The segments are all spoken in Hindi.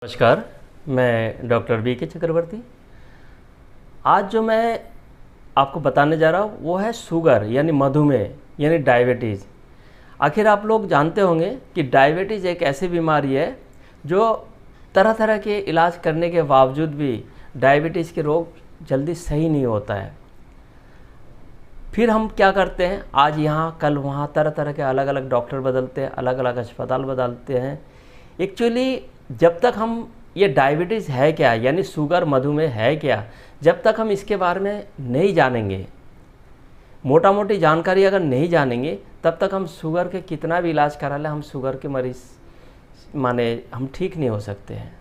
नमस्कार, मैं डॉक्टर बी के चक्रवर्ती। आज जो मैं आपको बताने जा रहा हूँ वो है शुगर यानी मधुमेह यानी डायबिटीज़। आखिर आप लोग जानते होंगे कि डायबिटीज़ एक ऐसी बीमारी है जो तरह तरह के इलाज करने के बावजूद भी डायबिटीज़ के रोग जल्दी सही नहीं होता है। फिर हम क्या करते हैं, आज यहाँ कल वहाँ तरह तरह के अलग अलग डॉक्टर बदलते हैं, अलग अलग अस्पताल बदलते हैं। एक्चुअली जब तक हम ये डायबिटीज़ है क्या यानी शुगर मधुमेह है क्या, जब तक हम इसके बारे में नहीं जानेंगे, मोटा मोटी जानकारी अगर नहीं जानेंगे, तब तक हम शुगर के कितना भी इलाज करा लें, हम शुगर के मरीज़ माने हम ठीक नहीं हो सकते हैं।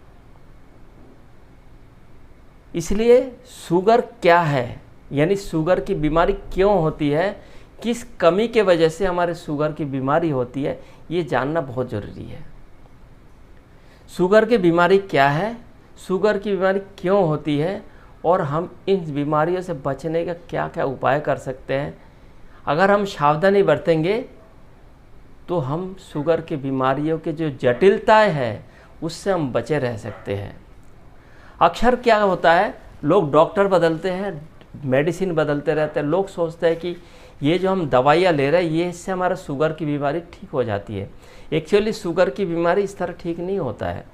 इसलिए शुगर क्या है यानी शुगर की बीमारी क्यों होती है, किस कमी के वजह से हमारे शुगर की बीमारी होती है, ये जानना बहुत ज़रूरी है। शुगर की बीमारी क्या है, शुगर की बीमारी क्यों होती है और हम इन बीमारियों से बचने का क्या क्या उपाय कर सकते हैं। अगर हम सावधानी बरतेंगे तो हम शुगर की बीमारियों के जो जटिलताएं हैं उससे हम बचे रह सकते हैं। अक्सर क्या होता है, लोग डॉक्टर बदलते हैं, मेडिसिन बदलते रहते हैं। लोग सोचते हैं कि ये जो हम दवाइयाँ ले रहे हैं ये इससे हमारा शुगर की बीमारी ठीक हो जाती है। एक्चुअली शुगर की बीमारी इस तरह ठीक नहीं होता है।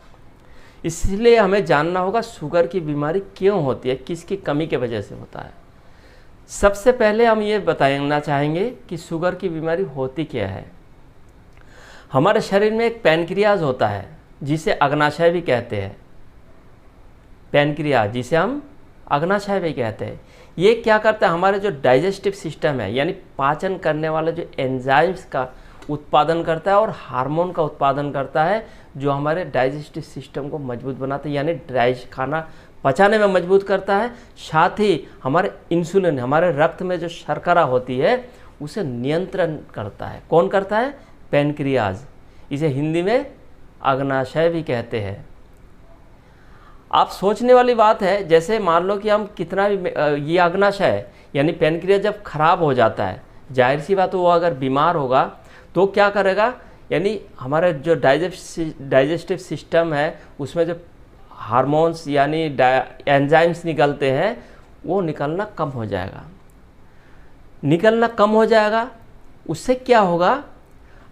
इसलिए हमें जानना होगा शुगर की बीमारी क्यों होती है, किसकी कमी के वजह से होता है। सबसे पहले हम ये बताना चाहेंगे कि शुगर की बीमारी होती क्या है। हमारे शरीर में एक पैनक्रियाज होता है जिसे अग्नाशय भी कहते हैं। पैनक्रियाज जिसे हम अग्नाशय भी कहते हैं, ये क्या करता है, हमारे जो डाइजेस्टिव सिस्टम है यानी पाचन करने वाले जो एंजाइम्स का उत्पादन करता है और हार्मोन का उत्पादन करता है जो हमारे डाइजेस्टिव सिस्टम को मजबूत बनाता है यानी खाना पचाने में मजबूत करता है। साथ ही हमारे इंसुलिन, हमारे रक्त में जो शर्करा होती है उसे नियंत्रण करता है। कौन करता है? पैनक्रियाज। इसे हिंदी में अग्नाशय भी कहते हैं। आप सोचने वाली बात है, जैसे मान लो कि हम कितना भी ये अग्नाशय यानी पैनक्रियाज जब खराब हो जाता है, जाहिर सी बात वो अगर बीमार होगा तो क्या करेगा, यानी हमारे जो डाइजेस्टिव सिस्टम है उसमें जो हार्मोन्स यानी एंजाइम्स निकलते हैं वो निकलना कम हो जाएगा। निकलना कम हो जाएगा, उससे क्या होगा,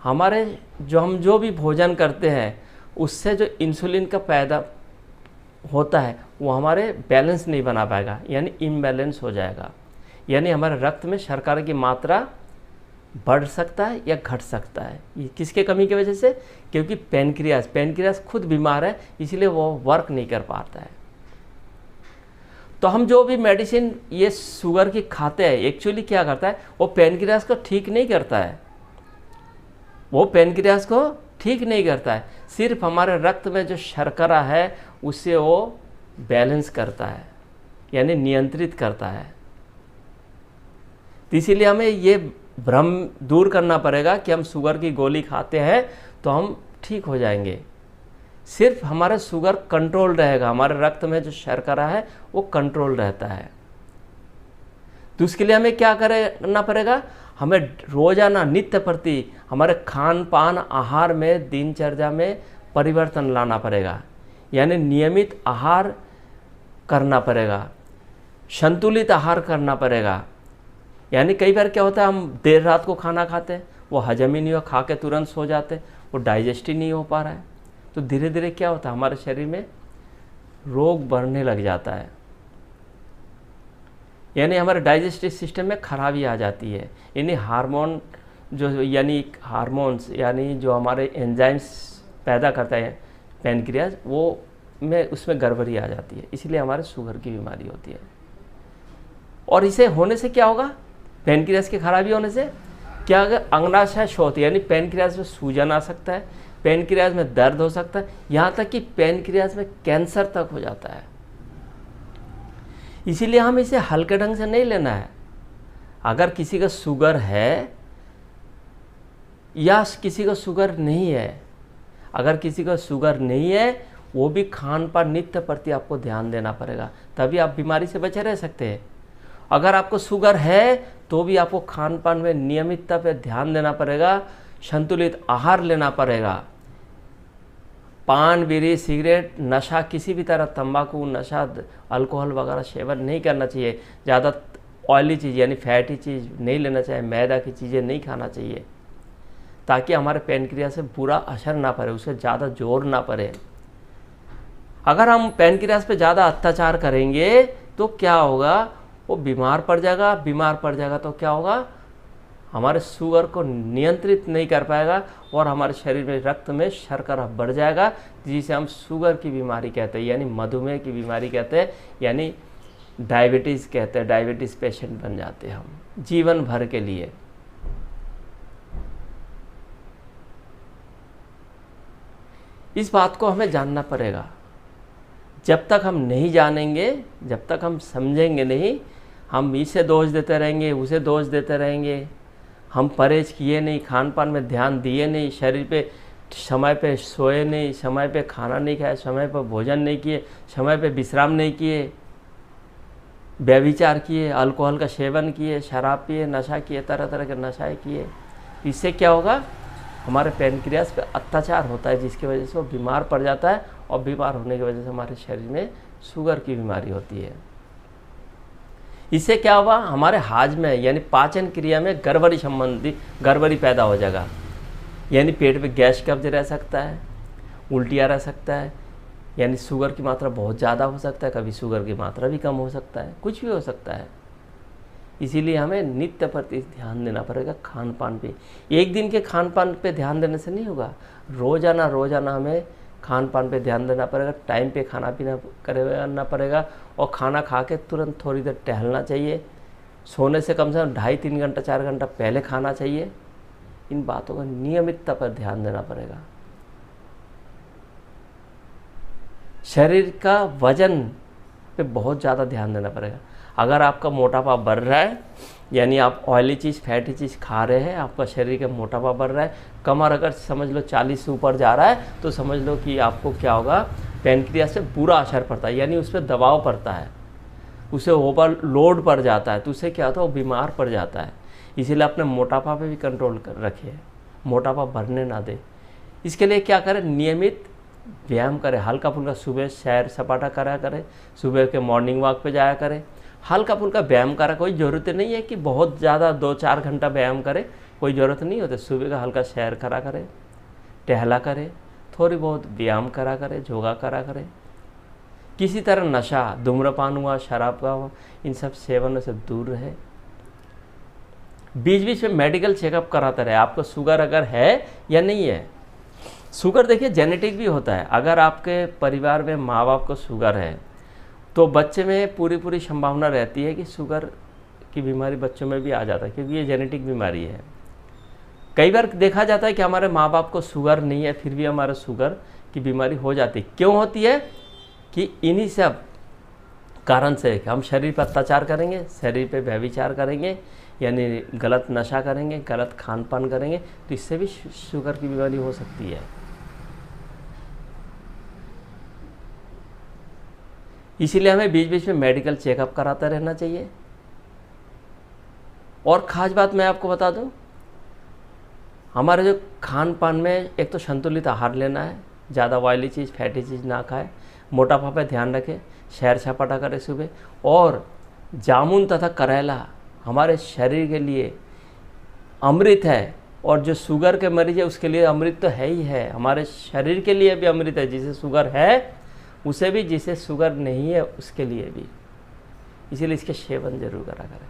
हमारे हम जो भी भोजन करते हैं उससे जो इंसुलिन का पैदा होता है वो हमारे बैलेंस नहीं बना पाएगा यानी इम्बैलेंस हो जाएगा। यानी हमारे रक्त में शर्करा की मात्रा बढ़ सकता है या घट सकता है। ये किसके कमी की वजह से? क्योंकि पैनक्रियाज खुद बीमार है, इसलिए वो वर्क नहीं कर पाता है। तो हम जो भी मेडिसिन ये शुगर की खाते हैं, एक्चुअली क्या करता है, वो पैनक्रियाज को ठीक नहीं करता है। वो पैनक्रियाज को ठीक नहीं करता है, सिर्फ हमारे रक्त में जो शर्करा है उससे वो बैलेंस करता है यानी नियंत्रित करता है। तो इसीलिए हमें ये भ्रम दूर करना पड़ेगा कि हम शुगर की गोली खाते हैं तो हम ठीक हो जाएंगे। सिर्फ हमारा शुगर कंट्रोल रहेगा, हमारे रक्त में जो शर्करा है वो कंट्रोल रहता है। तो उसके लिए हमें क्या करना पड़ेगा, हमें रोजाना नित्य प्रति हमारे खान पान आहार में दिनचर्या में परिवर्तन लाना पड़ेगा यानी नियमित आहार करना पड़ेगा, संतुलित आहार करना पड़ेगा। यानी कई बार क्या होता है, हम देर रात को खाना खाते हैं, वो हजम ही नहीं हुआ, खा के तुरंत सो जाते हैं, वो डाइजेस्ट ही नहीं हो पा रहा है। तो धीरे धीरे क्या होता है, हमारे शरीर में रोग बढ़ने लग जाता है यानी हमारे डाइजेस्टिव सिस्टम में खराबी आ जाती है। यानी हार्मोन्स यानी जो हमारे एंजाइम्स पैदा करता है पैनक्रियाज, वो में उसमें गड़बड़ी आ जाती है, इसलिए हमारे शुगर की बीमारी होती है। और इसे होने से क्या होगा, पैनक्रियाज की खराबी होने से क्या होगा, अग्नाशय शोथ यानी पैनक्रियाज में सूजन आ सकता है, पैनक्रियाज में दर्द हो सकता है, यहाँ तक कि पैनक्रियाज में कैंसर तक हो जाता है। इसीलिए हम इसे हल्के ढंग से नहीं लेना है। अगर किसी का शुगर है या किसी का शुगर नहीं है, अगर किसी का शुगर नहीं है, वो भी खान पान नित्य प्रति आपको ध्यान देना पड़ेगा, तभी आप बीमारी से बचे रह सकते हैं। अगर आपको शुगर है तो भी आपको खान पान में नियमितता पे ध्यान देना पड़ेगा, संतुलित आहार लेना पड़ेगा। पान, बीड़ी, सिगरेट, नशा, किसी भी तरह तंबाकू, नशा, अल्कोहल वगैरह सेवन नहीं करना चाहिए। ज़्यादा ऑयली चीज़ यानी फैटी चीज़ नहीं लेना चाहिए, मैदा की चीज़ें नहीं खाना चाहिए, ताकि हमारे पैनक्रियास से बुरा असर ना पड़े, उसे ज़्यादा जोर ना पड़े। अगर हम पैनक्रियास पे ज़्यादा अत्याचार करेंगे तो क्या होगा, वो बीमार पड़ जाएगा। बीमार पड़ जाएगा तो क्या होगा, हमारे शुगर को नियंत्रित नहीं कर पाएगा और हमारे शरीर में रक्त में शर्करा बढ़ जाएगा, जिसे हम शुगर की बीमारी कहते हैं, यानी मधुमेह की बीमारी कहते हैं, यानी डायबिटीज़ कहते हैं। डायबिटीज़ पेशेंट बन जाते हैं हम जीवन भर के लिए। इस बात को हमें जानना पड़ेगा। जब तक हम नहीं जानेंगे, जब तक हम समझेंगे नहीं, हम इसे दोष देते रहेंगे, उसे दोष देते रहेंगे। हम परहेज किए नहीं, खान पान में ध्यान दिए नहीं, शरीर पे समय पे सोए नहीं, समय पे खाना नहीं खाया, समय पर भोजन नहीं किए, समय पे विश्राम नहीं किए, व्यभिचार किए, अल्कोहल का सेवन किए, शराब पिए, नशा किए, तरह तरह के नशाएँ किए। इससे क्या होगा, हमारे पैनक्रियास पे अत्याचार होता है, जिसकी वजह से वो बीमार पड़ जाता है और बीमार होने की वजह से हमारे शरीर में शुगर की बीमारी होती है। इससे क्या हुआ, हमारे हाजमे यानी पाचन क्रिया में गड़बड़ी पैदा हो जाएगा, यानी पेट में गैस कब्ज रह सकता है, उल्टियाँ रह सकता है, यानी शुगर की मात्रा बहुत ज़्यादा हो सकता है, कभी शुगर की मात्रा भी कम हो सकता है, कुछ भी हो सकता है। इसीलिए हमें नित्य प्रति ध्यान देना पड़ेगा खान पान पे। एक दिन के खान पान पे ध्यान देने से नहीं होगा, रोज़ाना हमें खान पान पे ध्यान देना पड़ेगा। टाइम पे खाना पीना करना पड़ेगा और खाना खा के तुरंत थोड़ी देर टहलना चाहिए। सोने से कम 2.5-3 घंटा 4 घंटा पहले खाना चाहिए। इन बातों का नियमितता पर ध्यान देना पड़ेगा। शरीर का वजन पे बहुत ज़्यादा ध्यान देना पड़ेगा। अगर आपका मोटापा बढ़ रहा है, यानी आप ऑयली चीज़ फैटी चीज़ खा रहे हैं, आपका शरीर का मोटापा बढ़ रहा है, कमर अगर समझ लो 40 से ऊपर जा रहा है, तो समझ लो कि आपको क्या होगा, पैनक्रियास से बुरा असर पड़ता है, यानी उस पर दबाव पड़ता है, उसे ओवरलोड पड़ जाता है, तो उससे क्या होता है, वो बीमार पड़ जाता है। इसीलिए अपने मोटापा पे भी कंट्रोल कर रखिए, मोटापा बढ़ने ना दे। इसके लिए क्या करें, नियमित व्यायाम करें, हल्का फुल्का सुबह सैर सपाटा करा करें, सुबह के मॉर्निंग वॉक पे जाया करें, हल्का फुल्का व्यायाम करा। कोई ज़रूरत नहीं है कि बहुत ज़्यादा 2-4 घंटा व्यायाम करें, कोई ज़रूरत नहीं होती। सुबह का हल्का सैर करा करें, टहला करें, थोड़ी बहुत व्यायाम करा करें, योगा करा करें। किसी तरह नशा, धूम्रपान हुआ, शराब का हुआ, इन सब सेवनों से दूर रहे। बीच बीच में मेडिकल चेकअप कराते रहे, आपको शुगर अगर है या नहीं है। शुगर देखिए जेनेटिक भी होता है। अगर आपके परिवार में माँ बाप को शुगर है तो बच्चे में पूरी संभावना रहती है कि शुगर की बीमारी बच्चों में भी आ जाता है, क्योंकि ये जेनेटिक बीमारी है। कई बार देखा जाता है कि हमारे माँ बाप को शुगर नहीं है, फिर भी हमारे शुगर की बीमारी हो जाती है। क्यों होती है कि इन्हीं सब कारण से हम शरीर पर अत्याचार करेंगे, शरीर पे व्यभिचार करेंगे, यानी गलत नशा करेंगे, गलत खान पान करेंगे, तो इससे भी शुगर की बीमारी हो सकती है। इसीलिए हमें बीच बीच में मेडिकल चेकअप कराता रहना चाहिए। और ख़ास बात मैं आपको बता दूं, हमारे जो खान पान में एक तो संतुलित आहार लेना है, ज़्यादा ऑयली चीज़ फैटी चीज़ ना खाए, मोटापा पे ध्यान रखें, सैर सपाटा करें सुबह। और जामुन तथा करेला हमारे शरीर के लिए अमृत है, और जो शुगर के मरीज है उसके लिए अमृत तो है ही है, हमारे शरीर के लिए भी अमृत है। जिसे शुगर है उसे भी, जिसे शुगर नहीं है उसके लिए भी। इसीलिए इसके सेवन जरूर करा करें।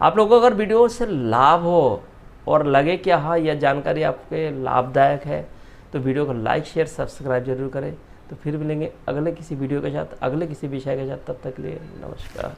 आप लोगों को अगर वीडियो से लाभ हो और लगे कि हाँ यह जानकारी आपके लाभदायक है, तो वीडियो को लाइक शेयर सब्सक्राइब जरूर करें। तो फिर मिलेंगे अगले किसी वीडियो के साथ, अगले किसी विषय के साथ। तब तक के लिए नमस्कार।